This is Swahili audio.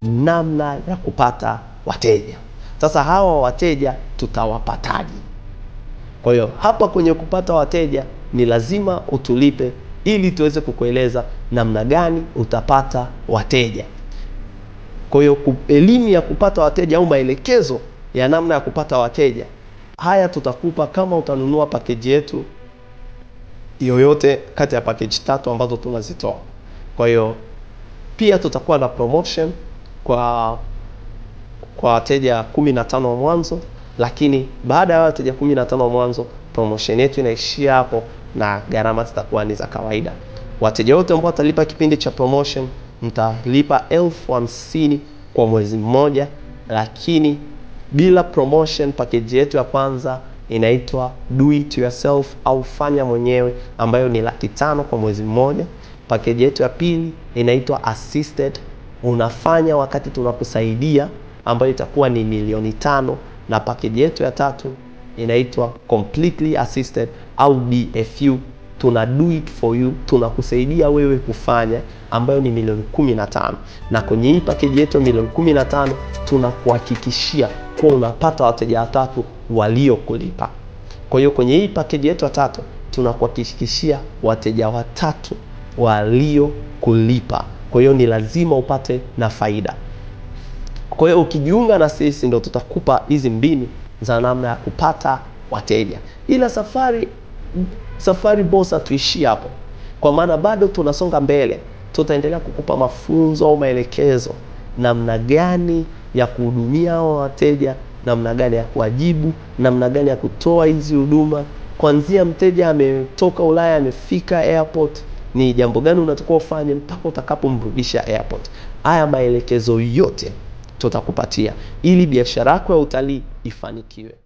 namna ya kupata wateja. Sasa hawa wateja tutawapataje? Kwa hiyo hapa kwenye kupata wateja ni lazima utulipe ili tuweze kukueleza namna gani utapata wateja. Kwa hiyo elimu ya kupata wateja au maelekezo ya namna ya kupata wateja, haya tutakupa kama utanunua package yetu yoyote kati ya package 3 ambazo tunazitoa. Kwa hiyo pia tutakuwa na promotion kwa wateja 15 wa mwanzo, lakini baada ya wateja 15 wa mwanzo promotion yetu inaishia hapo na gharama zitakuwa ni za kawaida. Wateja wote ambao watalipa kipindi cha promotion mtalipa 1050 kwa mwezi mmoja, lakini bila promotion package yetu ya kwanza inaitwa do it yourself au fanya mwenyewe ambayo ni 500,000 kwa mwezi mmoja. Package yetu ya pili inaitwa assisted, unafanya wakati tunakusaidia, ambayo itakuwa ni 500,000, na package yetu ya tatu inaitwa completely assisted au DFU, tuna do it for you, tunakusaidia wewe kufanya, ambayo ni 15,000,000. Na kwenye hii package yetu 15,000 tunakuhakikishia kwa unapata wateja watatu waliokulipa. Kwa hiyo kwenye hii package yetu ya tatu tunakuhakikishia wateja watatu waliokulipa. Kwa hiyo ni lazima upate na faida. Kwa hiyo ukijiunga na sisi ndio tutakupa hizi mbinu za namna ya kupata wateja. Ila safari bosa tuishi hapo. Kwa maana bado tunasonga mbele. Tutaendelea kukupa mafunzo au maelekezo namna gani ya kuhudumia hao wateja, namna gani ya kuwajibu, namna gani ya kutoa hizi huduma. Kuanzia mteja ametoka Ulaya amefika airport, ni jambo gani unatakiwa ufanye mpaka utakapomrudisha airport. Haya maelekezo yote tutakupatia ili biashara yako ya utalii ifanikiwe.